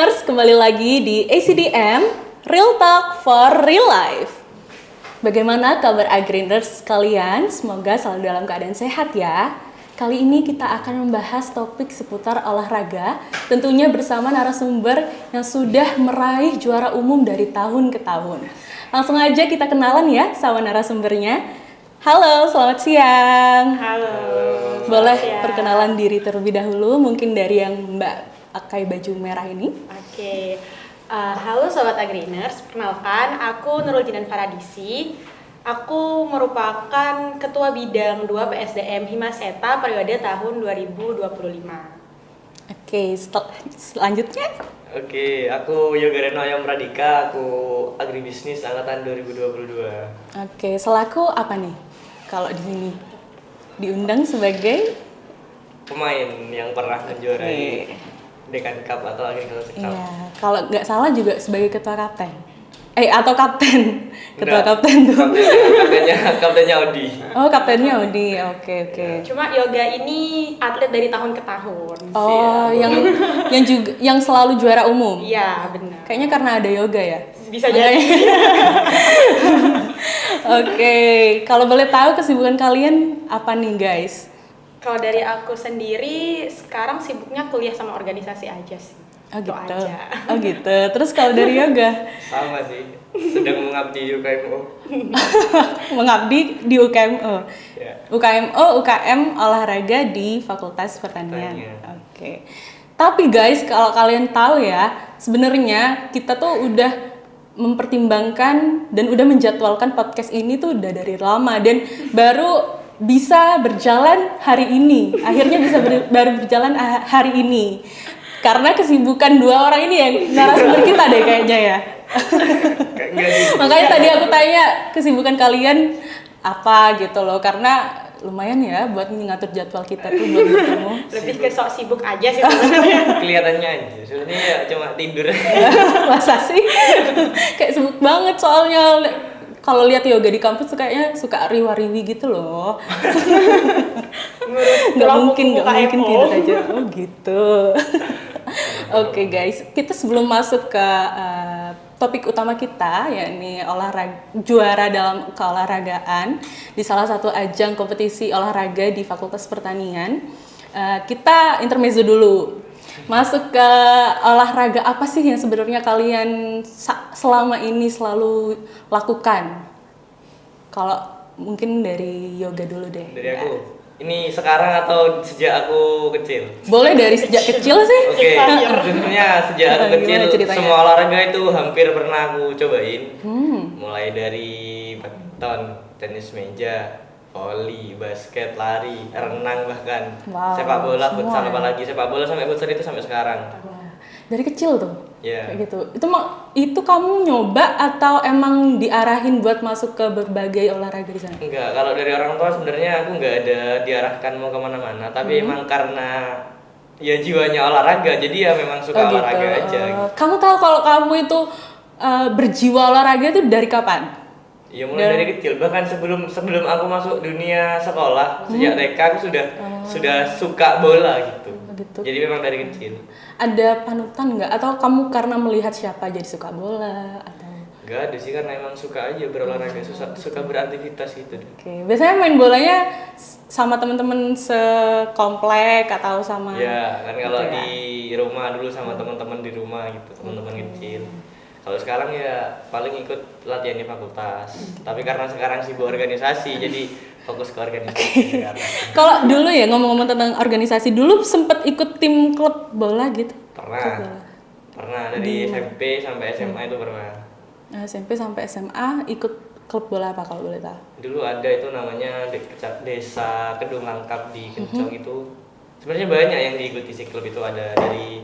Agreeners, kembali lagi di ACDM Real Talk for Real Life. Bagaimana kabar Agreeners kalian? Semoga selalu dalam keadaan sehat ya. Kali ini kita akan membahas topik seputar olahraga, tentunya bersama narasumber yang sudah meraih juara umum dari tahun ke tahun. Langsung aja kita kenalan ya sama narasumbernya. Halo, selamat siang. Halo. Boleh perkenalan diri terlebih dahulu, mungkin dari yang Mbak pakai baju merah ini. Oke. Halo Sobat Agreeners, perkenalkan aku Nurul Jinan Faradisi. Aku merupakan Ketua Bidang 2 PSDM Himaseta periode tahun 2025. Oke, selanjutnya. Oke, aku Yoga Reno Ayam Pradika, aku agribisnis angkatan 2022. Oke, selaku apa nih? Kalau di sini diundang sebagai Pemain yang pernah menjuarai Dekan Cup atau Agriculture Cup. Iya, kalau nggak salah juga sebagai ketua kapten. Atau kapten. Ketua Enggak, kapten tuh. Kaptennya Audi. Oh, kaptennya Audi. Oke. Cuma yoga ini atlet dari tahun ke tahun. Oh, yang selalu juara umum. Iya, benar. Kayaknya karena ada yoga ya. Bisa jadi. Oke, kalau boleh tahu kesibukan kalian apa nih, guys? Kalau dari aku sendiri sekarang sibuknya kuliah sama organisasi aja sih. Oh Itu gitu. aja. Oh gitu. Terus kalau dari yoga? Sama sih, sedang mengabdi di UKMO. Mengabdi di UKMO. Ya. UKM olahraga di Fakultas Pertanian. Oke. Tapi guys, kalau kalian tahu ya, sebenarnya kita tuh udah mempertimbangkan dan udah menjadwalkan podcast ini tuh udah dari lama dan baru bisa berjalan hari ini. Akhirnya bisa baru berjalan hari ini. Karena kesibukan dua orang ini yang narasumber kita deh kayaknya ya. Makanya tadi aku tanya kesibukan kalian apa gitu loh, karena lumayan ya buat ngatur jadwal kita tuh buat bertemu. Lebih ke sok sibuk aja sih sebenarnya. Kelihatannya aja, sebenarnya ya cuma tidur. Masa sih? Kayak sibuk banget soalnya. Kalau lihat yoga di kampus tuh kayaknya suka riwa-riwi gitu loh. Nggak mungkin tidur aja. Oh gitu. Oke guys, kita sebelum masuk ke topik utama kita, yakni juara dalam keolahragaan di salah satu ajang kompetisi olahraga di Fakultas Pertanian, kita intermezzo dulu. Masuk ke olahraga apa sih yang sebenarnya kalian selama ini selalu lakukan? Kalau mungkin dari yoga dulu deh. Dari aku. Ini sekarang atau sejak aku kecil? Boleh dari sejak kecil sih. Oke, sebenarnya sejak aku kecil semua olahraga itu hampir pernah aku cobain. Mulai dari badminton, tenis meja, voli, basket, lari, renang bahkan, sepak bola, futsal, apalagi sepak bola sampai futsal itu sampai sekarang. Wah, dari kecil tuh, kayak gitu. Itu kamu nyoba atau emang diarahin buat masuk ke berbagai olahraga di sana? Enggak, kalau dari orang tua sebenarnya aku nggak ada diarahkan mau kemana-mana, tapi emang karena ya jiwanya olahraga, jadi ya memang suka olahraga aja. Gitu. Kamu tahu kalau kamu itu berjiwa olahraga itu dari kapan? Ya mulai dari kecil, bahkan sebelum aku masuk dunia sekolah, sejak TK aku sudah suka bola gitu. Jadi memang dari kecil. Ada panutan nggak? Atau kamu karena melihat siapa jadi suka bola? Atau? Nggak ada sih, karena emang suka aja berolahraga, suka beraktivitas gitu. Oke. Biasanya main bolanya sama teman-teman sekomplek atau sama? Ya, kan kalau di rumah dulu sama teman-teman di rumah gitu, teman-teman kecil. Kalau sekarang ya paling ikut latihan di fakultas. Tapi karena sekarang sibuk organisasi, jadi fokus ke organisasi. Kalau dulu ya ngomong-ngomong tentang organisasi, dulu sempet ikut tim klub bola gitu? Pernah dari SMP sampai SMA itu pernah. SMP sampai SMA ikut klub bola apa kalau boleh tahu? Dulu ada itu namanya Desa Kedung Langkap di Kencong itu. Sebenarnya banyak yang diikuti si klub itu, ada dari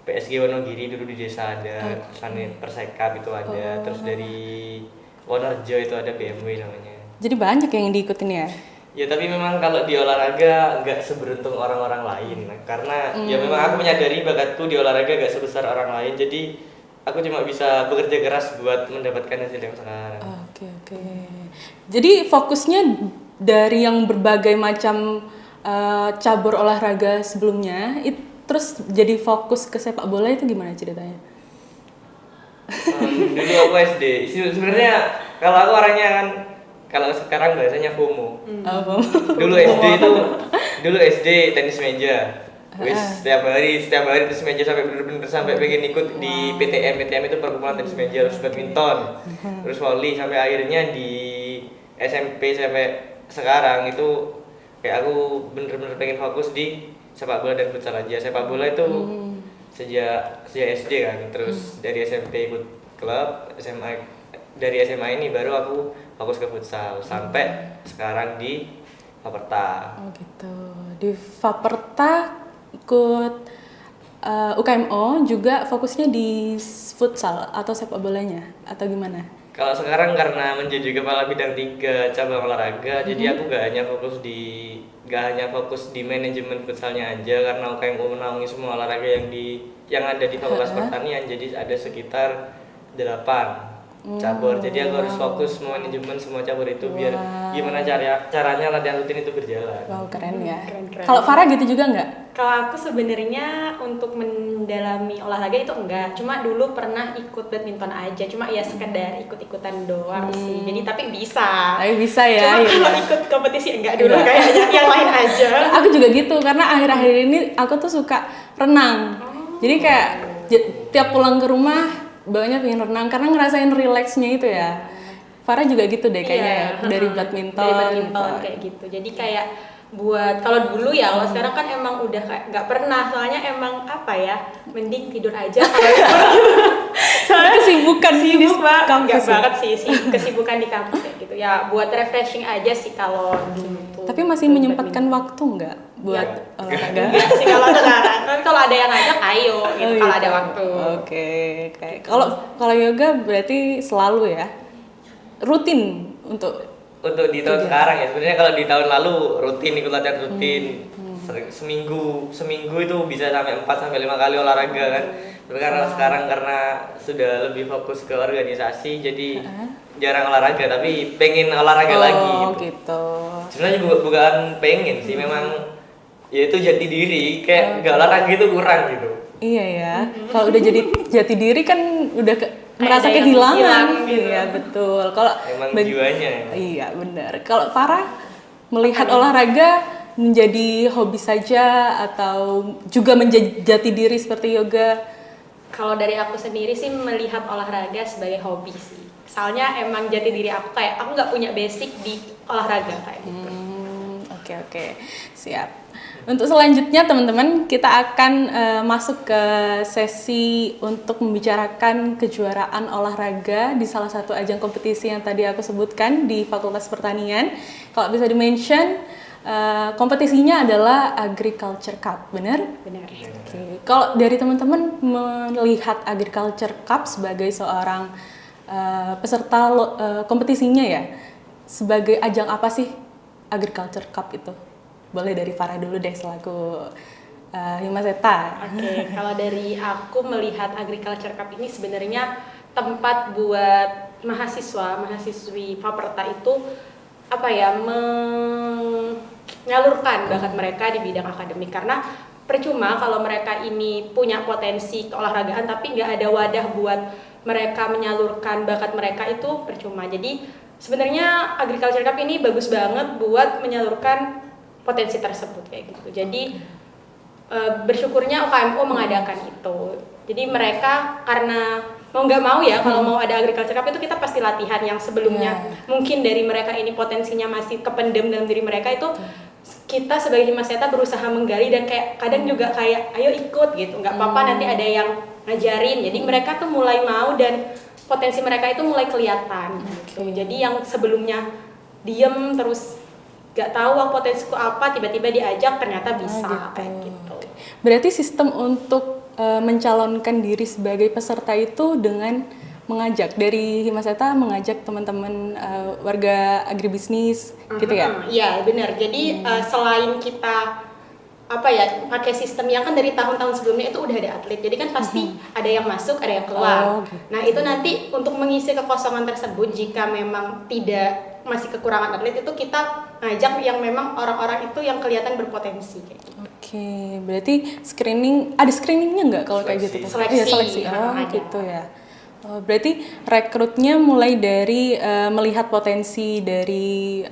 PSG Wonogiri dulu di desa ada, Sanit Persekap itu ada, terus dari Wonorejo itu ada BMW namanya. Jadi banyak yang diikutin ya? Ya tapi memang kalau di olahraga nggak seberuntung orang-orang lain, karena ya memang aku menyadari bakatku di olahraga nggak sebesar orang lain, jadi aku cuma bisa bekerja keras buat mendapatkan hasil yang sekarang. Oke. Jadi fokusnya dari yang berbagai macam cabur olahraga sebelumnya, terus jadi fokus ke sepak bola itu gimana ceritanya? Dulu aku SD. Sebenarnya kalau aku orangnya kan, kalau sekarang bahasanya FOMO. Dulu SD tenis meja. Wis setiap hari tenis meja sampai bener-bener sampai pengen ikut di PTM itu perkumpulan tenis meja, terus badminton, terus volley sampai akhirnya di SMP sampai sekarang itu kayak aku bener-bener pengen fokus di sepak bola dan futsal aja. Sepak bola itu sejak SD kan, terus dari SMP ikut klub, dari SMA ini baru aku fokus ke futsal sampai sekarang di Faperta. Oh gitu. Di Faperta ikut UKMO juga fokusnya di futsal atau sepak bolanya atau gimana? Kalau sekarang karena menjadi kepala bidang 3 cabang olahraga, jadi aku gak hanya fokus di manajemen futsalnya aja, karena UKMO menaungi semua olahraga yang ada di Fakultas Pertanian, jadi ada sekitar 8 cabur. Jadi aku harus fokus manajemen semua cabur itu biar gimana caranya latihan rutin itu berjalan. Wow, keren ya. Keren. Kalau Farah gitu juga nggak? Kalau aku sebenarnya untuk mendalami olahraga itu enggak, cuma dulu pernah ikut badminton aja, cuma ya sekedar ikut-ikutan doang sih. Jadi tapi bisa. Tapi bisa ya. Cuma kalau ikut kompetisi enggak dulu, kayaknya yang lain aja. Aku juga gitu karena akhir-akhir ini aku tuh suka renang. Jadi kayak tiap pulang ke rumah bawanya pengen renang karena ngerasain relaxnya itu ya. Farah juga gitu deh kayaknya ya, dari badminton kayak gitu. Jadi kayak buat kalau dulu ya, kalau sekarang kan emang udah kayak nggak pernah, soalnya emang apa ya, mending tidur aja kalau soalnya kesibukan di nggak kampus ya? banget sih kesibukan di kampus kayak gitu ya, buat refreshing aja sih kalau gitu. Tapi masih menyempatkan waktu nggak buat olahraga? Enggak sih kalau sekarang, kan kalau ada yang ngajak ayo gitu, kalau ada waktu. Oke, kayak kalau yoga berarti selalu ya, rutin untuk di tahun sekarang ya, sebenarnya kalau di tahun lalu rutin ikut latihan rutin, seminggu itu bisa sampai 4 sampai 5 kali olahraga kan. Tapi karena sekarang karena sudah lebih fokus ke organisasi, jadi jarang olahraga, tapi pengen olahraga lagi gitu. Sebenarnya bukan pengen sih, memang ya itu jati diri, kayak nggak olahraga itu kurang gitu. Iya ya, kalau udah jadi jati diri kan udah merasa kehilangan. Gitu. Iya betul. Kalau emang jiwanya. Iya benar. Kalau Farah melihat olahraga menjadi hobi saja atau juga menjadi jati diri seperti yoga? Kalau dari aku sendiri sih melihat olahraga sebagai hobi sih. Soalnya emang jati diri aku kayak aku nggak punya basic di olahraga kayak gitu. Oke, siap. Untuk selanjutnya teman-teman kita akan masuk ke sesi untuk membicarakan kejuaraan olahraga di salah satu ajang kompetisi yang tadi aku sebutkan di Fakultas Pertanian. Kalau bisa di-mention, kompetisinya adalah Agriculture Cup, benar? Benar. Oke. Kalau dari teman-teman melihat Agriculture Cup sebagai seorang peserta kompetisinya ya, sebagai ajang apa sih Agriculture Cup itu? Boleh dari Farah dulu deh selaku Himaseta. Oke, kalau dari aku melihat Agriculture Cup ini sebenarnya tempat buat mahasiswi Faperta itu apa ya, menyalurkan bakat mereka di bidang akademik, karena percuma kalau mereka ini punya potensi keolahragaan tapi nggak ada wadah buat mereka menyalurkan bakat mereka, itu percuma. Jadi sebenarnya Agriculture Cup ini bagus banget buat menyalurkan potensi tersebut kayak gitu. Jadi bersyukurnya UKMO mengadakan itu. Jadi mereka karena mau nggak mau ya, kalau mau ada Agriculture Cup itu kita pasti latihan yang sebelumnya mungkin dari mereka ini potensinya masih kependem dalam diri mereka, itu kita sebagai Himaseta berusaha menggali dan kayak kadang juga kayak ayo ikut gitu, nggak apa-apa nanti ada yang ngajarin. Jadi mereka tuh mulai mau dan potensi mereka itu mulai kelihatan gitu. Jadi yang sebelumnya diem terus gak tahu potensiku apa, tiba-tiba diajak ternyata bisa kayak gitu. Berarti sistem untuk mencalonkan diri sebagai peserta itu dengan mengajak dari Himaseta, mengajak teman-teman warga agribisnis gitu ya? Iya benar. Jadi selain kita apa ya pakai sistem yang kan dari tahun-tahun sebelumnya itu udah ada atlet, jadi kan pasti ada yang masuk ada yang keluar. Gitu. Nah itu nanti untuk mengisi kekosongan tersebut, jika memang tidak masih kekurangan atlet, itu kita ngajak yang memang orang-orang itu yang kelihatan berpotensi kayak gitu. Oke, berarti ada screeningnya nggak kalau kayak gitu? Seleksi. Iya, Seleksi. Oh, Ada. gitu ya. Oh, berarti rekrutnya mulai dari melihat potensi dari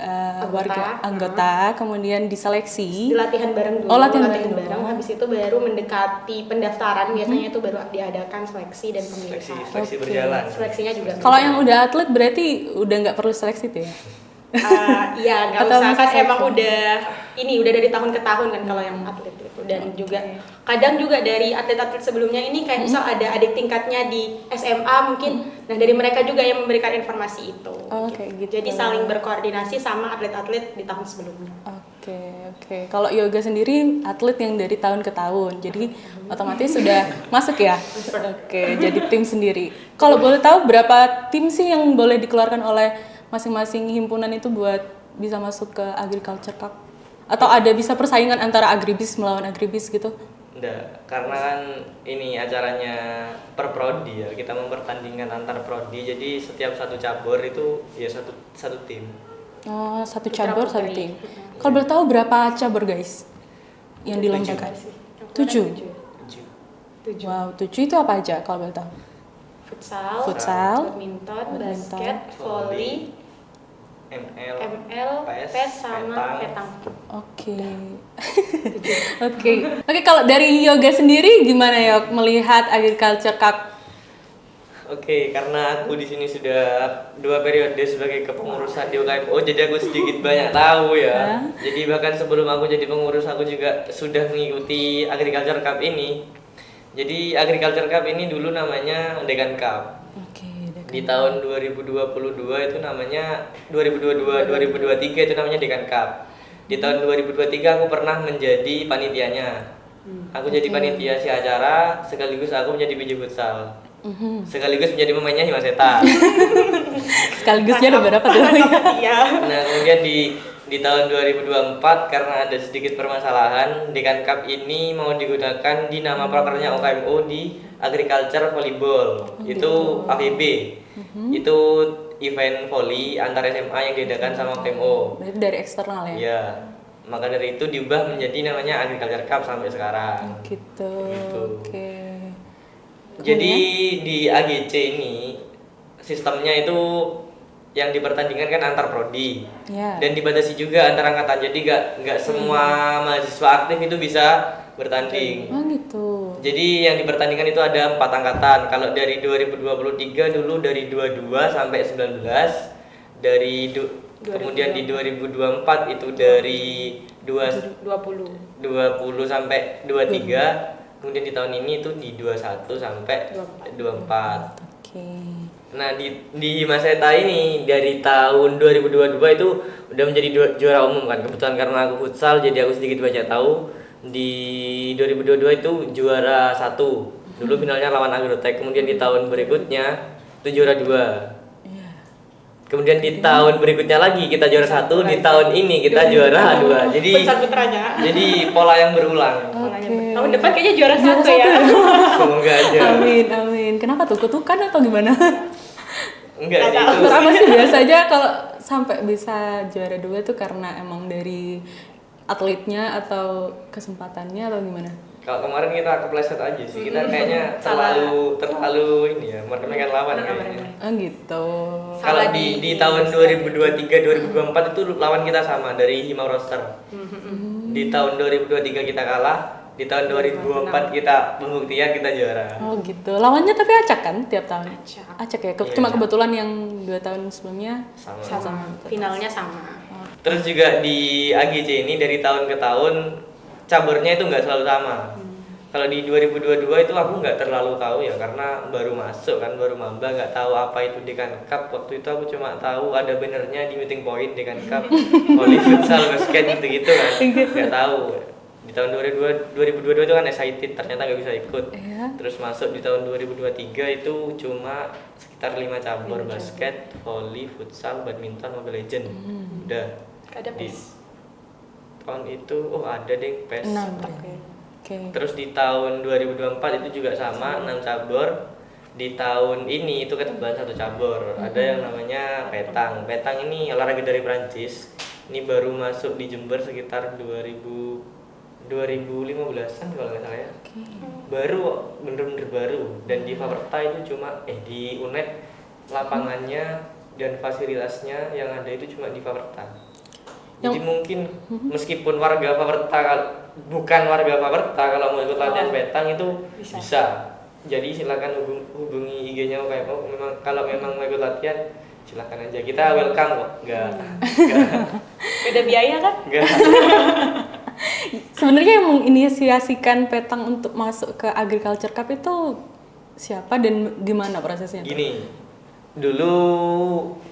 warga anggota, kemudian diseleksi. Di latihan bareng dulu. Oh, latihan bareng. Habis itu baru mendekati pendaftaran, biasanya itu baru diadakan seleksi dan pemilihan. Seleksi berjalan. Seleksinya juga. Kalau yang udah atlet berarti udah nggak perlu seleksi tuh ya? Iya, nggak Atau usah kan masih emang seleksi? udah dari tahun ke tahun kan kalau yang atlet itu, dan juga kadang juga dari atlet-atlet sebelumnya ini kayak misal ada adik tingkatnya di SMA mungkin, nah dari mereka juga yang memberikan informasi itu. Oh, kayak gitu. Jadi saling berkoordinasi sama atlet-atlet di tahun sebelumnya. Oke. Kalau yoga sendiri atlet yang dari tahun ke tahun, jadi otomatis sudah masuk ya. Oke, jadi tim sendiri. Kalau boleh tahu berapa tim sih yang boleh dikeluarkan oleh masing-masing himpunan itu buat bisa masuk ke Agriculture Cup? Atau ada bisa persaingan antara agribis melawan agribis gitu? Enggak, karena kan ini acaranya per prodi ya, kita mempertandingkan antar prodi, jadi setiap satu cabur itu ya satu tim. Oh, satu Putra cabur, putri. satu tim. Kalau boleh tahu berapa cabur guys yang dilombakan? 7. 7. Wow, 7 itu apa aja kalau boleh tahu? Futsal, badminton, basket, volley, ML, ML, PES sama petang. Oke. Oke, kalau dari yoga sendiri gimana ya melihat Agriculture Cup? Oke, karena aku di sini sudah 2 periode sebagai kepengurusan di UKMO, jadi aku sedikit banyak tahu ya. Jadi bahkan sebelum aku jadi pengurus, aku juga sudah mengikuti Agriculture Cup ini. Jadi Agriculture Cup ini dulu namanya Dekan Cup. Oke. Di tahun 2022 itu namanya 2022-2023 itu namanya Dekan Cup. Di tahun 2023 aku pernah menjadi panitianya. Aku jadi panitia si acara, sekaligus aku menjadi biji futsal. Sekaligus menjadi pemainnya Himaseta. Sekaligusnya ada berapa tuh? Iya. Nah, kemudian di tahun 2024 karena ada sedikit permasalahan, Dekan Cup ini mau digunakan di nama prokernya UKMO di Agriculture Volleyball. Itu AVB. Itu event volley antar SMA yang diadakan sama UKMO. Berarti dari eksternal ya? Iya. Maka dari itu diubah menjadi namanya Agriculture Cup sampai sekarang. Gitu. Oke. Jadi di AGC ini sistemnya itu yang dipertandingkan kan antar prodi. Dan dibatasi juga antar angkatan. Jadi nggak semua mahasiswa aktif itu bisa bertanding. Oh gitu. Jadi yang dipertandingkan itu ada 4 angkatan. Kalau dari 2023 dulu dari 22 sampai 19, kemudian di 2024 itu dari 20 sampai 23. Kemudian di tahun ini itu di 21 sampai 24. Oke. Nah di Himaseta ini dari tahun 2022 itu udah menjadi juara umum kan. Kebetulan karena aku futsal jadi aku sedikit banyak tahu. Di 2022 itu juara 1. Dulu finalnya lawan Agrotech. Kemudian di tahun berikutnya itu juara 2. Kemudian di tahun berikutnya lagi kita juara 1, di tahun ini kita juara 2. Jadi pola yang berulang. Tahun depan kayaknya juara 1 ya. Semoga aja. Amin. Kenapa tuh? Kutukan atau gimana? Enggak sih itu. Terus apa sih biasa aja kalau sampai bisa juara 2 tuh karena emang dari atletnya atau kesempatannya atau gimana? Kalau kemarin kita kepleset aja sih, kita kayaknya terlalu ini ya, meremehkan lawan kayaknya. Oh gitu. Kalau di tahun 2023-2024 itu lawan kita sama dari Hima Roster. Di tahun 2023 kita kalah, di tahun 2024 kita pembuktian kita juara. Oh gitu. Lawannya tapi acak kan tiap tahun? Acak ya. Cuma Iya. kebetulan yang 2 tahun sebelumnya Sama. Finalnya sama. Terus juga di AGC ini dari tahun ke tahun caburnya itu nggak selalu sama. Kalau di 2022 itu aku nggak terlalu tahu ya karena baru masuk kan, baru maba, nggak tahu apa itu Dekan Cup. Waktu itu aku cuma tahu ada bannernya di meeting point Dekan Cup, volley, futsal, basket gitu kan, nggak tahu. Di tahun 2022 itu kan excited, ternyata nggak bisa ikut. Terus masuk di tahun 2023 itu cuma sekitar 5 cabur, basket, volley, futsal, badminton, Mobile Legend. Udah. Ada PES. Tahun itu ada deh PES. 6. Oke. Terus di tahun 2024 itu juga sama 6 cabur. Di tahun ini itu ketambahan 1 cabur. Ada yang namanya petang. Petang ini olahraga dari Prancis. Ini baru masuk di Jember sekitar 2019 2015-an kalau nggak salah ya. Baru, bener-bener baru. Dan di Faperta itu cuma di UNED lapangannya dan fasilitasnya yang ada itu cuma di Faperta. Jadi mungkin meskipun warga Faperta bukan warga Faperta kalau mau ikut latihan petang itu bisa. Jadi silakan hubungi IG-nya memang kalau memang mau ikut latihan silakan aja. Kita welcome kok. Enggak. Beda biaya kan? Enggak. Sebenarnya yang menginisiasikan petang untuk masuk ke Agriculture Cup itu siapa dan gimana prosesnya? Gini, dulu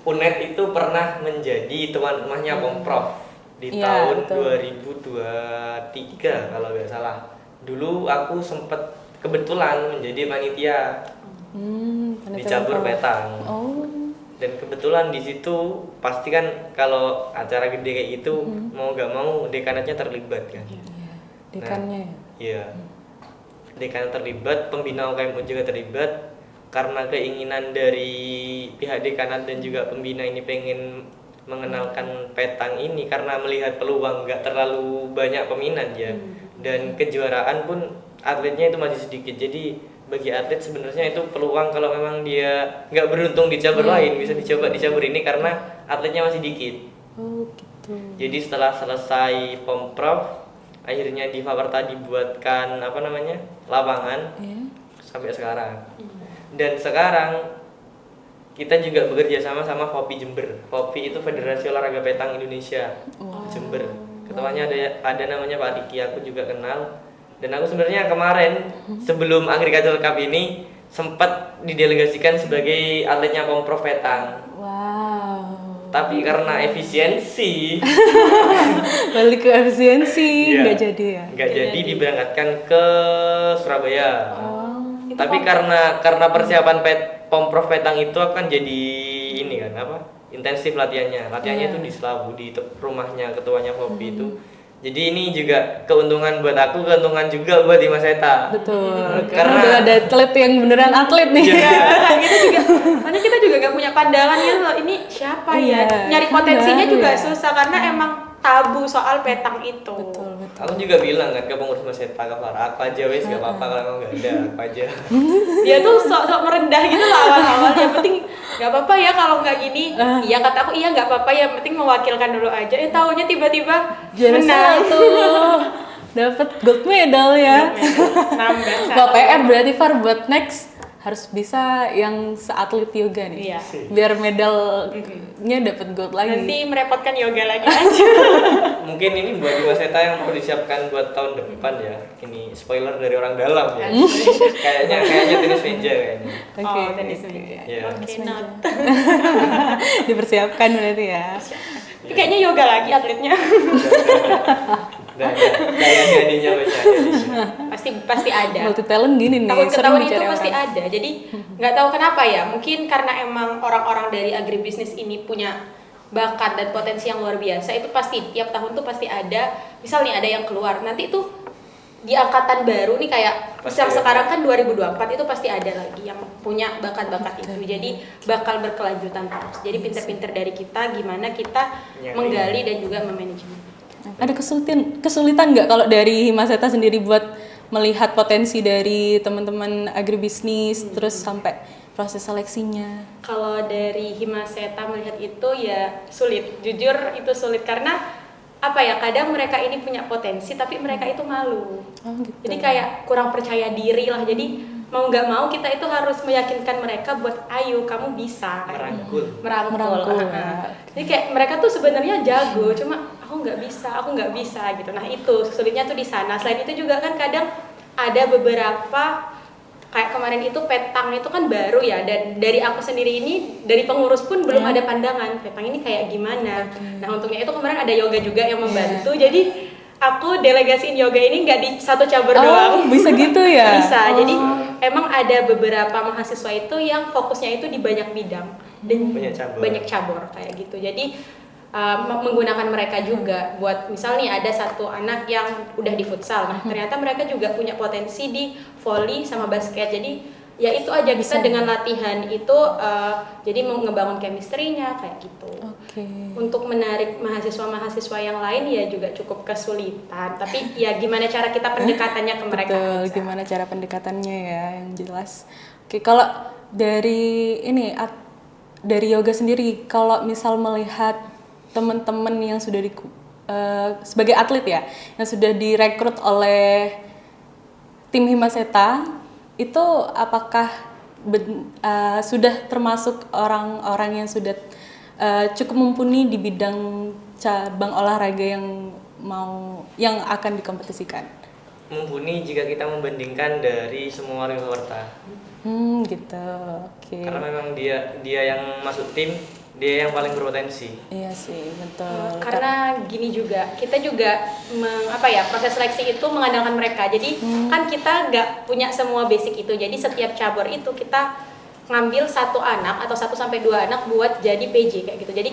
UNED itu pernah menjadi tuan rumahnya Pomprov di tahun betul. 2023 kalau nggak salah. Dulu aku sempat kebetulan menjadi panitia di cabur petang. Dan kebetulan di situ pasti kan kalau acara gede kayak gitu mau gak mau dekanatnya terlibat kan. Dekannya. Iya. Dekan terlibat, pembina UKM juga terlibat karena keinginan dari pihak dekanat dan juga pembina ini pengen mengenalkan petang ini karena melihat peluang nggak terlalu banyak peminat ya. Dan kejuaraan pun atletnya itu masih sedikit. Jadi bagi atlet sebenarnya itu peluang kalau memang dia nggak beruntung di cabur lain bisa dicoba di cabur ini karena atletnya masih dikit. Oh gitu. Jadi setelah selesai Pomprov akhirnya di Faperta dibuatkan lapangan sampai sekarang. Dan sekarang kita juga bekerja sama FOPI Jember. FOPI itu Federasi Olahraga Petang Indonesia Jember. Ketuanya ada namanya Pak Riki, aku juga kenal. Dan aku sebenarnya kemarin sebelum Agriculture Cup ini sempat didelegasikan sebagai atletnya Pomprov Petang. Wow. Tapi karena efisiensi balik ke efisiensi nggak jadi ya? Nggak jadi diberangkatkan ke Surabaya. Tapi karena persiapan Pomprov Petang itu akan jadi ini kan intensif latihannya. Latihannya itu di Selabu di rumahnya ketuanya FOPI itu. Jadi ini juga keuntungan buat aku, keuntungan juga buat Himas Eta. Betul. Karena ada atlet yang beneran atlet nih. Karena kita juga nggak punya pandangan ya loh, ini siapa ya? Nyari potensinya juga susah karena emang tabu soal petang itu. Betul. Aku juga bilang kan ke pengurus Himas Eta, ke Farah, aku aja wes gak apa-apa kalau emang nggak ada, aku aja. Dia tuh sok merendah gitu lah awal-awal. Yang penting nggak apa-apa ya kalau nggak gini. Iya kata aku iya nggak apa-apa, yang penting mewakilkan dulu aja. Tahunya tiba-tiba menang tuh dapat gold medal ya. Nambah Wah, PR berarti Far buat next harus bisa yang seatlet yoga nih. Iya. Biar medalnya dapat gold lagi. Nanti merepotkan yoga lagi aja. Mungkin ini buat Himas Eta yang perlu disiapkan buat tahun depan ya. Ini spoiler dari orang dalam ya. kayaknya tenis meja kayaknya. Oke, tenis meja. Iya. Oke, not. Dipersiapkan berarti ya. Tapi kayaknya yoga lagi atletnya. Dan jadinya Pasti ada. Multi talent gini nih. Tahun ke tahun itu dicari pasti orang. ada. Jadi nggak tahu kenapa ya. Mungkin karena emang orang-orang dari agribisnis ini punya bakat dan potensi yang luar biasa. Itu pasti tiap tahun tuh pasti ada. Misal nih ada yang keluar. Nanti tuh di angkatan baru nih kayak misal sekarang kan 2024 itu pasti ada lagi yang punya bakat-bakat itu. Jadi bakal berkelanjutan terus. Jadi pinter-pinter dari kita gimana kita menggali dan juga memanajemen. Ada kesulitan nggak kalau dari Himas Eta sendiri buat melihat potensi dari teman-teman agribisnis terus sampai proses seleksinya? Kalau dari Himas Eta melihat itu ya sulit, jujur itu sulit karena kadang mereka ini punya potensi tapi mereka itu malu. Gitu. Jadi kayak kurang percaya diri lah. Jadi mau nggak mau kita itu harus meyakinkan mereka buat ayo kamu bisa merangkul. Jadi kayak mereka tuh sebenarnya jago, cuma aku nggak bisa gitu. Nah itu sulitnya tuh di sana. Selain itu juga kan kadang ada beberapa kayak kemarin itu petang itu kan baru ya, dan dari aku sendiri ini dari pengurus pun belum ada pandangan petang ini kayak gimana. Nah untungnya itu kemarin ada yoga juga yang membantu. Jadi aku delegasiin yoga ini nggak di satu cabur doang. Bisa gitu ya? Bisa. Jadi emang ada beberapa mahasiswa itu yang fokusnya itu di banyak bidang dan banyak cabur kayak gitu. Jadi menggunakan mereka juga buat misalnya ada satu anak yang udah di futsal. Nah, ternyata mereka juga punya potensi di volley sama basket. Jadi ya itu aja bisa dengan latihan itu jadi mau ngebangun chemistry-nya kayak gitu. Untuk menarik mahasiswa-mahasiswa yang lain ya juga cukup kesulitan. Tapi ya gimana cara kita pendekatannya ke mereka Betul, aja. gimana cara pendekatannya ya yang jelas. Oke, kalau dari ini dari yoga sendiri, kalau misal melihat teman-teman yang sudah sebagai atlet ya, yang sudah direkrut oleh tim Himaseta, itu apakah sudah termasuk orang-orang yang sudah cukup mumpuni di bidang cabang olahraga yang akan dikompetisikan? Mumpuni jika kita membandingkan dari semua peserta. Gitu. Oke. Karena memang dia yang masuk tim, dia yang paling berpotensi. Iya sih, betul. Karena gini juga, kita juga proses seleksi itu mengandalkan mereka. Jadi kan kita nggak punya semua basic itu. Jadi setiap cabur itu kita ngambil 1 anak atau 1 sampai 2 anak buat jadi PJ kayak gitu. Jadi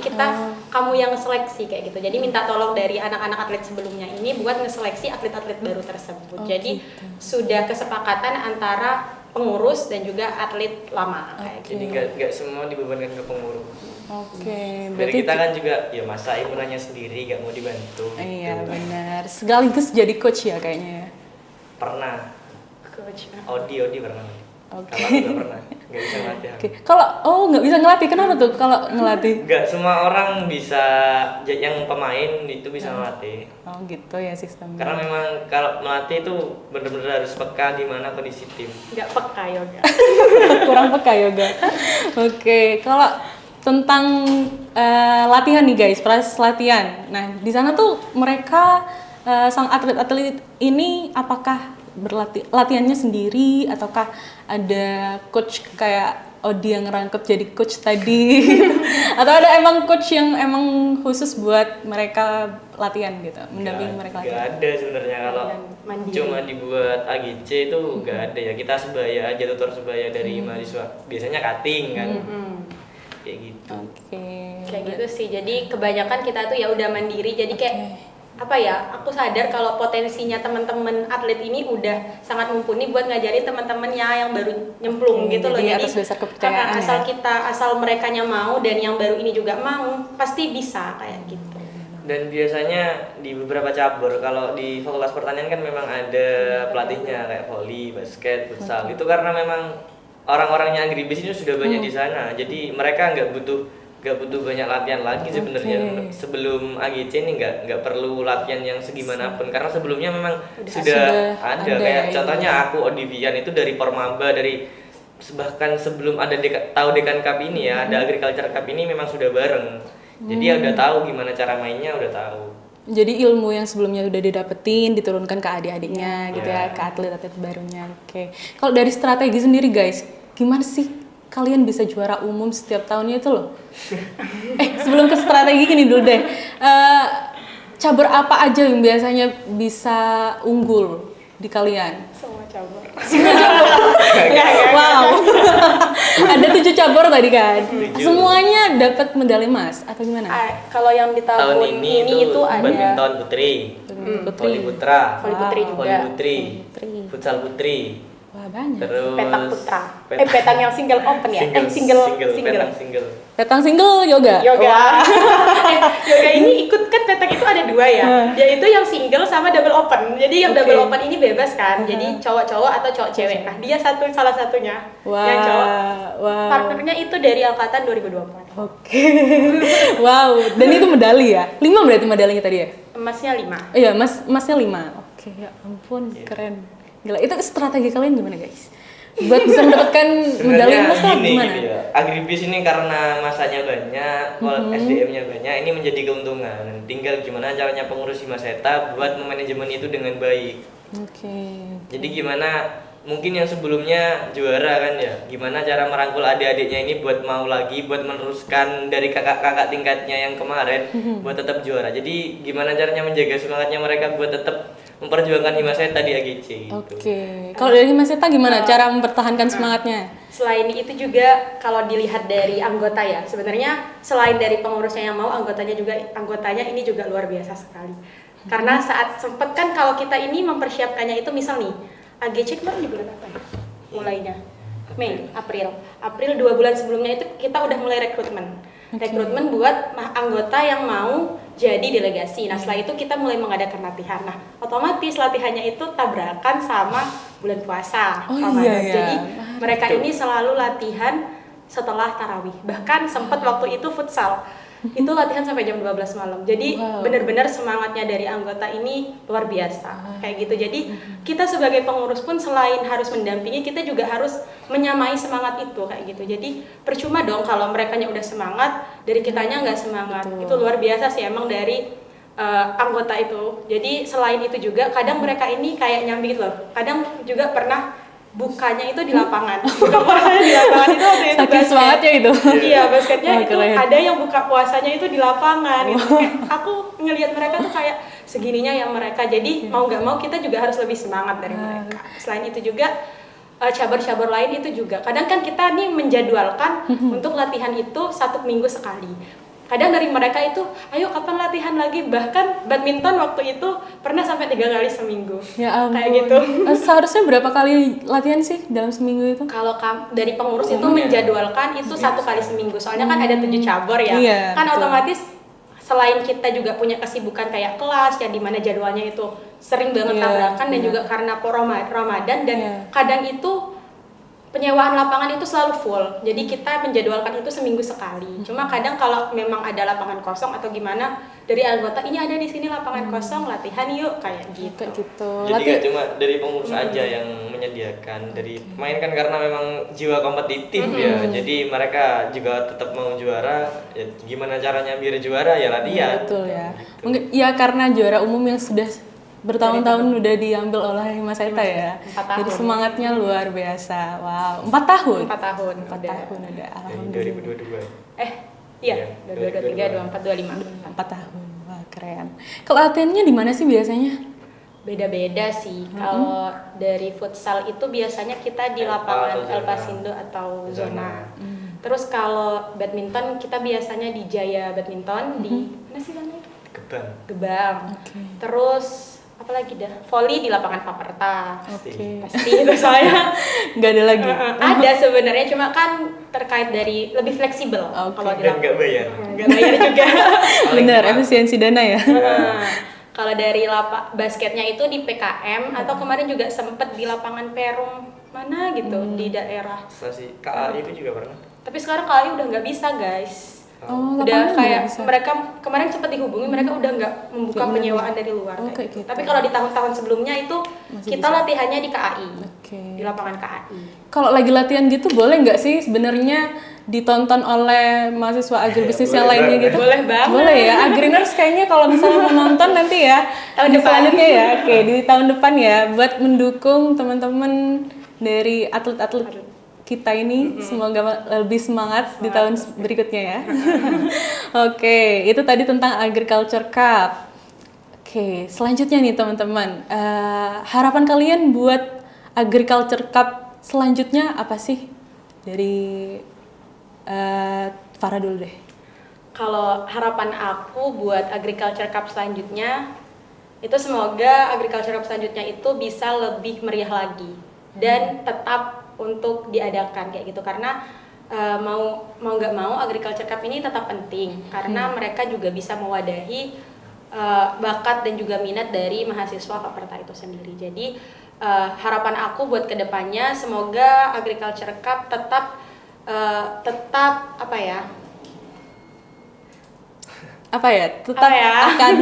kamu yang seleksi kayak gitu. Jadi minta tolong dari anak-anak atlet sebelumnya ini buat ngeseleksi atlet-atlet baru tersebut. Jadi sudah kesepakatan antara pengurus dan juga atlet lama kayak gitu. Jadi nggak semua dibebankan ke pengurus. Oke, Dari berarti kita kan juga ya masa imunannya sendiri, nggak mau dibantu. iya gitu. benar. Sekaligus jadi coach ya kayaknya. Pernah. Coach. Odi pernah. Oke. Kalau aku nggak pernah, nggak bisa ngelatih. Oke. Kalau nggak bisa ngelatih, kenapa tuh kalau ngelatih? Nggak semua orang bisa, yang pemain itu bisa melatih. Oh gitu ya sistemnya. Karena memang kalau melatih itu benar-benar harus peka gimana kondisi tim. Nggak peka yoga. Kurang peka yoga. Oke, kalau tentang latihan nih guys, proses latihan. Nah di sana tuh mereka sang atlet-atlet ini apakah latihannya sendiri ataukah ada coach kayak Odi yang ngerangkep jadi coach tadi atau ada emang coach yang emang khusus buat mereka latihan gitu, mendampingi mereka latihan? Nggak ada sebenarnya kalau Mandiri. cuma dibuat AGC itu nggak ada ya, kita sebaya aja, tutor sebaya dari mahasiswa. Biasanya cutting kan, kayak gitu. Oke. Kayak gitu sih. Jadi kebanyakan kita tuh ya udah mandiri. Jadi kayak aku sadar kalau potensinya teman-teman atlet ini udah sangat mumpuni buat ngajarin teman-temannya yang baru nyemplung gitu loh. Jadi Jadi atas dasar kepercayaan asal merekanya mau dan yang baru ini juga mau, pasti bisa kayak gitu. Dan biasanya di beberapa cabur, kalau di Fakultas Pertanian kan memang ada pelatihnya kayak voli, basket, futsal. Itu karena memang orang-orangnya agribis ini sudah banyak di sana. Jadi mereka nggak butuh banyak latihan lagi sebenarnya. Sebelum AGC ini nggak perlu latihan yang segimanapun, karena sebelumnya memang sudah ada kayak contohnya aku Odivian itu dari Pormaba, bahkan sebelum ada Dekan Cup ini ya, ada Agriculture Cup ini memang sudah bareng. Jadi ya udah tahu gimana cara mainnya, udah tahu. Jadi ilmu yang sebelumnya udah didapetin diturunkan ke adik-adiknya gitu ya, ke atlet-atlet barunya. Oke. Kalau dari strategi sendiri guys, gimana sih kalian bisa juara umum setiap tahunnya itu loh? Sebelum ke strategi gini dulu deh. Cabur apa aja yang biasanya bisa unggul di kalian? Semua cabur. Wow. Ada 7 cabur tadi kan? Semuanya dapat medali emas atau gimana? Kalau yang di tahun ini itu ada badminton putri, voli putra, voli putri juga. voli putri, futsal putri. Wah banyak. Terus Petak putra. Petang yang single open ya? Single. petang single. Petang single yoga. Yoga ini ikut kan petang itu ada 2 ya. Yaitu yang single sama double open. Jadi yang double open ini bebas kan. Jadi cowok-cowok atau cowok cewek. Nah, dia salah satunya. Wah. Yang cowok. Wow. Partnernya itu dari angkatan 2024. Oke. Wow, dan itu medali ya? 5 berarti medalinya tadi ya? Emasnya 5. Iya, emasnya 5. Oke, ya ampun, keren. Gila, itu strategi kalian gimana guys? Buat bisa mendapatkan medali emas tuh gimana? Gitu ya. Agribis ini karena masanya banyak, SDM-nya banyak, ini menjadi keuntungan. Tinggal gimana caranya pengurus Himaseta buat memanajemen itu dengan baik. Oke. Jadi gimana, mungkin yang sebelumnya juara kan ya, gimana cara merangkul adik-adiknya ini buat mau lagi, buat meneruskan dari kakak-kakak tingkatnya yang kemarin buat tetap juara. Jadi gimana caranya menjaga semangatnya mereka buat tetap memperjuangkan Himaseta di AGC gitu. Oke. Kalau dari Himaseta gimana cara mempertahankan semangatnya? Selain itu juga kalau dilihat dari anggota ya, sebenarnya selain dari pengurusnya yang mau, anggotanya ini juga luar biasa sekali. Karena saat sempet kan kalau kita ini mempersiapkannya itu misal nih, AGC kemarin di bulan apa ya? Mulainya Mei, April 2 bulan sebelumnya itu kita udah mulai rekrutmen. rekrutmen buat anggota yang mau jadi delegasi. Nah setelah itu kita mulai mengadakan latihan. Nah otomatis latihannya itu tabrakan sama bulan puasa Ramadan. Iya, iya. Jadi mereka ini selalu latihan setelah tarawih. Bahkan sempat waktu itu futsal. Itu latihan sampai jam 12 malam. Jadi benar-benar semangatnya dari anggota ini luar biasa. Kayak gitu. Jadi kita sebagai pengurus pun selain harus mendampingi, kita juga harus menyamai semangat itu kayak gitu. Jadi percuma dong kalau merekanya udah semangat, dari kitanya nggak semangat. Itu luar biasa sih emang dari anggota itu. Jadi selain itu juga kadang mereka ini kayak nyambi gitu loh. Kadang juga pernah bukanya itu di lapangan. Buka puasanya di lapangan itu waktu itu Saking semangatnya itu. Iya, basketnya itu keren. ada yang buka puasanya itu di lapangan gitu. Kayak aku ngelihat mereka tuh kayak segininya yang mereka. Jadi mau nggak mau kita juga harus lebih semangat dari mereka. Selain itu juga cabur-cabur lain itu juga. Kadang kan kita nih menjadwalkan untuk latihan itu 1 minggu sekali. Kadang dari mereka itu, ayo kapan latihan lagi? Bahkan badminton waktu itu pernah sampai 3 kali seminggu. Ya ampun. Kayak gitu. Seharusnya berapa kali latihan sih dalam seminggu itu? Kalau dari pengurus itu menjadwalkan itu 1 kali seminggu. Soalnya kan ada 7 cabur ya. Iya, Kan betul. otomatis selain kita juga punya kesibukan kayak kelas ya, di mana jadwalnya itu sering banget Iya, tabrakan dan iya. juga karena Ramadan dan Iya. kadang itu penyewaan lapangan itu selalu full. Jadi kita menjadwalkan itu seminggu sekali. Cuma kadang kalau memang ada lapangan kosong atau gimana dari anggota ini ada di sini lapangan kosong, latihan yuk kayak gitu. Kayak gitu. Jadi nggak cuma dari pengurus aja yang menyediakan, dari pemain kan karena memang jiwa kompetitif ya, jadi mereka juga tetap mau juara. Ya, gimana caranya biar juara ya latihan. Betul ya. Gitu. Mungkin ya karena juara umum yang sudah bertahun-tahun udah diambil oleh Mas Eta ya. 4 tahun. Jadi semangatnya luar biasa. Wow, 4 tahun. 4 tahun. 4 udah. tahun udah. Dari Alhamdulillah. 2022. Iya, Iya, 22, 23, 24, 25. 4 tahun. Wah, keren. Kalau latihannya di mana sih biasanya? Beda-beda sih. Kalau dari futsal itu biasanya kita di Elpa lapangan atau El zona. Pasindo atau zona. Hmm. Terus kalau badminton kita biasanya di Jaya Badminton di mana sih namanya? Gebang. Gebang. Oke. Terus apa lagi dah? Volley di lapangan Paperta. Oke. Pasti itu soalnya Nggak ada lagi. ada sebenarnya, cuma kan terkait dari lebih fleksibel Oke. kalau di Dan nggak bayar. nggak bayar juga. Bener, efisiensi dana ya. Nah, kalau dari basketnya itu di PKM atau kemarin juga sempet di lapangan Perum mana gitu di daerah. Stasi KAI itu juga pernah. Tapi sekarang KAI udah nggak bisa guys. Oh, Udah lapangan kayak nggak bisa. mereka kemarin sempat dihubungi, mereka udah nggak membuka Nggak penyewaan dari luar. Oh, kayak kayak gitu. gitu. Tapi kalau di tahun-tahun sebelumnya itu Masih kita bisa. latihannya di KAI. Oke. Di lapangan KAI. Kalau lagi latihan gitu boleh nggak sih sebenarnya ditonton oleh mahasiswa agribisnis yang Boleh lainnya banget. gitu? Boleh banget. Boleh ya. Agriners kayaknya kalau misalnya mau nonton nanti ya Tahun di depan. selanjutnya ya. Oke, di tahun depan ya buat mendukung teman-teman dari atlet-atlet kita ini semoga lebih semangat di tahun berikutnya ya. Oke, itu tadi tentang Agriculture Cup. Oke, selanjutnya nih teman-teman, harapan kalian buat Agriculture Cup selanjutnya apa sih? Dari Farah dulu deh. Kalau harapan aku buat Agriculture Cup selanjutnya itu semoga Agriculture Cup selanjutnya itu bisa lebih meriah lagi dan tetap untuk diadakan kayak gitu, karena mau nggak mau Agriculture Cup ini tetap penting karena mereka juga bisa mewadahi bakat dan juga minat dari mahasiswa Paperta itu sendiri. Jadi harapan aku buat kedepannya semoga Agriculture Cup tetap Tetap akan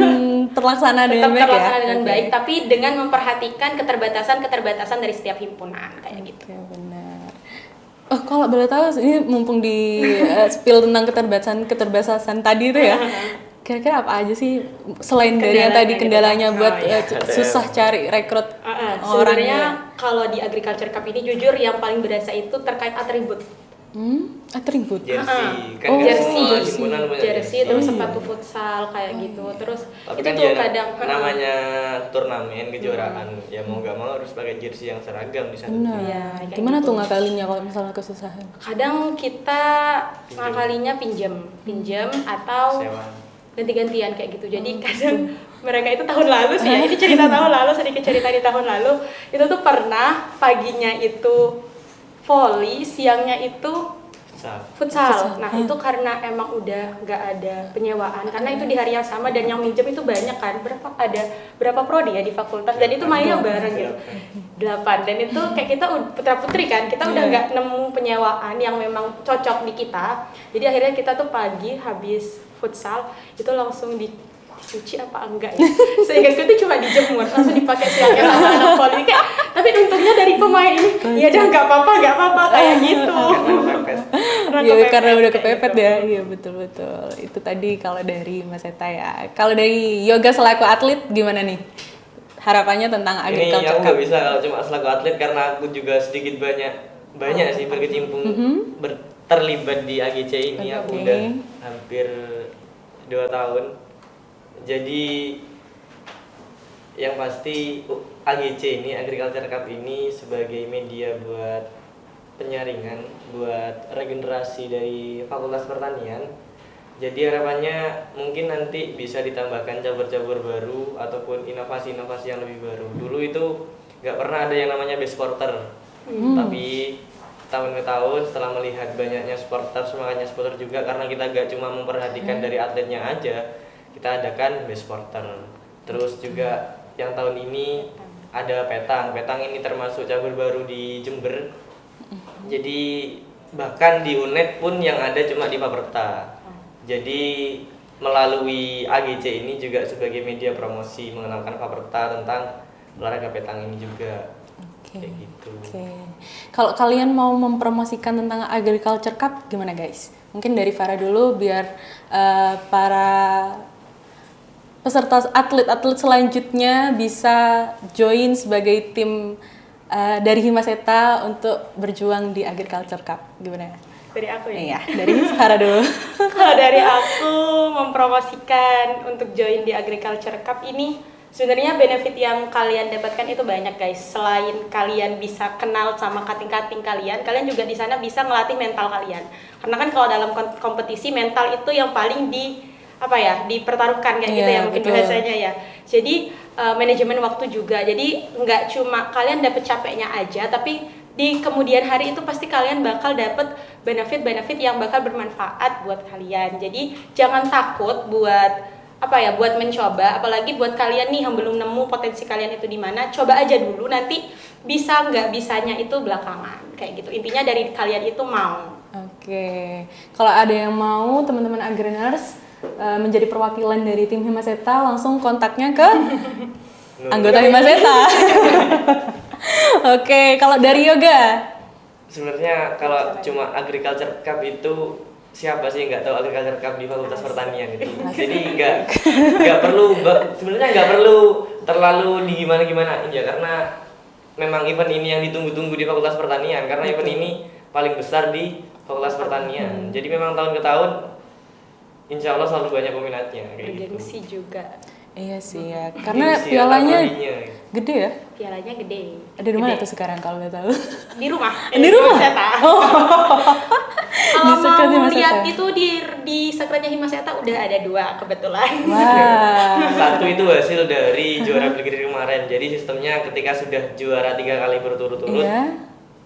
terlaksana dengan tetap baik terlaksana ya. dengan Oke. baik, tapi dengan memperhatikan keterbatasan dari setiap himpunan kayak gitu. Oke, benar. Oh, kalau boleh tahu ini mumpung di spill tentang keterbatasan tadi itu ya. Kira-kira apa aja sih selain dari yang tadi kendalanya gitu. buat Oh, iya. susah cari rekrut Sebenarnya orangnya? kalau di Agriculture Cup ini jujur yang paling berasa itu terkait atribut. Atribut. Jersey kan Oh, nggak Jersey, semua himpunan punya jersey, terus sepatu futsal kayak gitu. Terus Tapi itu kan tuh dia kadang namanya turnamen kejuaraan, ya mau nggak mau harus pakai jersey yang seragam di sana. Benar. Iya, kayak Gimana gitu. tuh ngakalinya kalau misalnya kesusahan? kadang kita ngakalinya pinjam atau Sewa. ganti-gantian kayak gitu. Jadi kadang mereka itu tahun lalu sih ya, ini cerita tahun lalu, sedikit cerita di tahun lalu. Itu tuh pernah paginya itu volley, siangnya itu Futsal. Nah itu karena emang udah nggak ada penyewaan, karena itu di hari yang sama dan yang minjem itu banyak kan. Berapa prodi ya di fakultas, dan itu mainnya bareng gitu. 8. Dan itu kayak kita putra putri kan, kita udah nggak nemu penyewaan yang memang cocok di kita. Jadi akhirnya kita tuh pagi habis futsal itu langsung dicuci apa enggak ya? Sehingga itu cuma dijemur, langsung dipakai siangnya sama anak poli. Tapi untungnya dari pemain ini, ya udah nggak apa-apa kayak gitu. Iya, karena udah kepepet ya. Iya, betul. Itu tadi kalau dari Mas Eta ya. Kalau dari Yoga selaku atlet gimana nih? Harapannya tentang agriculture. Ini aku nggak bisa kalau cuma selaku atlet, karena aku juga sedikit banyak sih berkecimpung, terlibat di AGC ini. Aku udah hampir 2 tahun. Jadi yang pasti AGC ini, Agriculture Cup ini sebagai media buat penyaringan, buat regenerasi dari Fakultas Pertanian. Jadi harapannya mungkin nanti bisa ditambahkan cabur-cabur baru ataupun inovasi-inovasi yang lebih baru. Dulu itu nggak pernah ada yang namanya base supporter, tapi tahun ke tahun setelah melihat banyaknya supporter, semangatnya supporter juga, karena kita nggak cuma memperhatikan dari atletnya aja, kita adakan base supporter. Terus juga yang tahun ini ada petang ini termasuk cabur baru di Jember. Jadi bahkan di UNED pun yang ada cuma di Paperta. Jadi melalui AGC ini juga sebagai media promosi mengenalkan Paperta tentang olahraga petang ini juga. Kayak gitu. Kalau kalian mau mempromosikan tentang Agriculture Cup gimana guys? Mungkin dari Farah dulu biar para peserta atlet selanjutnya bisa join sebagai tim dari Himaseta untuk berjuang di Agriculture Cup. Gimana? Dari aku ya? Iya, dari Farah dulu. Kalau dari aku mempromosikan untuk join di Agriculture Cup ini, sebenarnya benefit yang kalian dapatkan itu banyak guys. Selain kalian bisa kenal sama kating-kating kalian juga di sana bisa ngelatih mental kalian. Karena kan kalau dalam kompetisi mental itu yang paling dipertaruhkan kayak gitu ya, mungkin bahasanya ya. Jadi manajemen waktu juga. Jadi nggak cuma kalian dapet capeknya aja, tapi di kemudian hari itu pasti kalian bakal dapet benefit yang bakal bermanfaat buat kalian. Jadi jangan takut buat mencoba, apalagi buat kalian nih yang belum nemu potensi kalian itu di mana, coba aja dulu, nanti bisa nggak bisanya itu belakangan kayak gitu. Intinya dari kalian itu mau. Oke. Kalau ada yang mau teman-teman Agriners menjadi perwakilan dari tim Himaseta, langsung kontaknya ke anggota Himaseta. Oke, kalau dari Yoga? Sebenarnya kalau cuma Agriculture Cup itu siapa sih nggak tahu Agriculture Cup di Fakultas Pertanian itu. Jadi nggak perlu, sebenarnya nggak perlu terlalu digimana-gimanain ya, karena memang event ini yang ditunggu-tunggu di Fakultas Pertanian, karena event ini paling besar di Fakultas Pertanian. Jadi memang tahun ke tahun insya Allah selalu banyak peminatnya. Bergengsi juga. Iya sih ya, karena pialanya gede ya? Pialanya gede. Ada di mana tuh sekarang kalau nggak tahu? Di rumah. Di rumah? Kalau mau lihat itu di sekretnya Himaseta udah ada 2 kebetulan. Wah. Satu itu hasil dari juara Brigade kemarin. Jadi sistemnya ketika sudah juara 3 kali berturut-turut,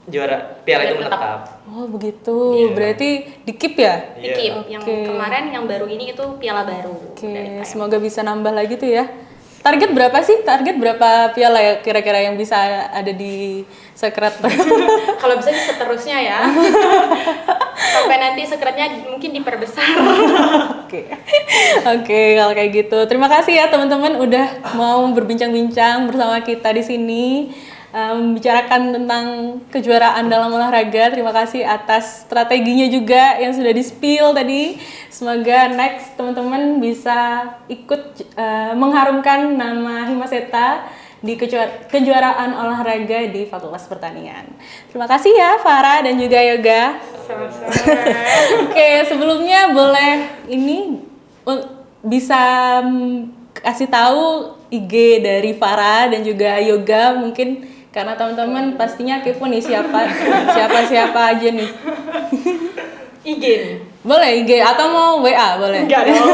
juara piala itu menetap. Oh begitu, berarti di keep ya? Di keep. Yang kemarin yang baru ini itu piala baru. Oke, semoga bisa nambah lagi tuh ya. Target berapa sih? Target berapa piala ya kira-kira yang bisa ada di sekret? Kalau bisa seterusnya ya. Sampai nanti sekretnya mungkin diperbesar. Oke, kalau kayak gitu. Terima kasih ya teman-teman udah mau berbincang-bincang bersama kita di sini. Membicarakan tentang kejuaraan dalam olahraga. Terima kasih atas strateginya juga yang sudah di-spill tadi. Semoga next teman-teman bisa ikut mengharumkan nama Himaseta di kejuaraan olahraga di Fakultas Pertanian. Terima kasih ya Farah dan juga Yoga. Sama-sama. Oke, sebelumnya boleh ini bisa kasih tahu IG dari Farah dan juga Yoga mungkin, karena teman-teman pastinya kepo nih siapa aja nih. IG. Boleh IG atau mau WA boleh? Enggak dong.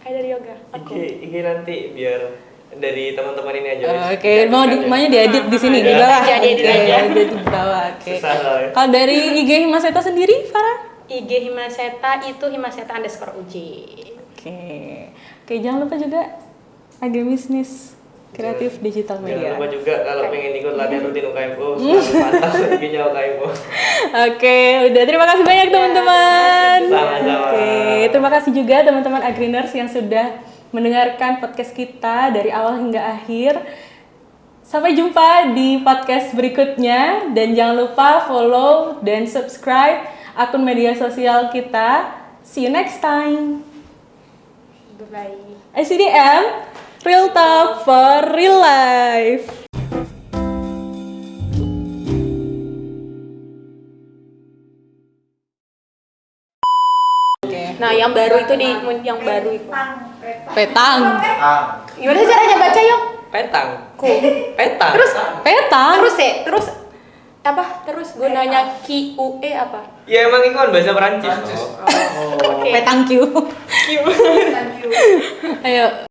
Dari Yoga. IG nanti biar dari teman-teman ini aja. wes. Oke, maunya diedit di sini di bawah. Aja, diedit Oke, aja. diedit di bawah. Oke. Susah soalnya. Kalau dari IG Himaseta sendiri, Farah? IG Himaseta itu himaseta_uj. Oke, jangan lupa juga agribisnis kreatif digital Jangan media. lupa juga kalau pengen ikut latihan rutin UKMO, selalu pantau IG-nya UKMO. Oke, udah terima kasih banyak teman-teman. Sama-sama. Oke, terima kasih juga teman-teman Agriners yang sudah mendengarkan podcast kita dari awal hingga akhir. Sampai jumpa di podcast berikutnya dan jangan lupa follow dan subscribe akun media sosial kita. See you next time. Bye-bye. ICDM, Real Talk for Real Life. Nah, yang baru itu yang baru itu. Petang. Gimana sih caranya baca, Yok? Petang. Petang. Terus Petang. terus apa? Terus gunanya QUE apa? Ya emang itu kan bahasa Perancis. Oke. Petang Q. Thank you. Ayo.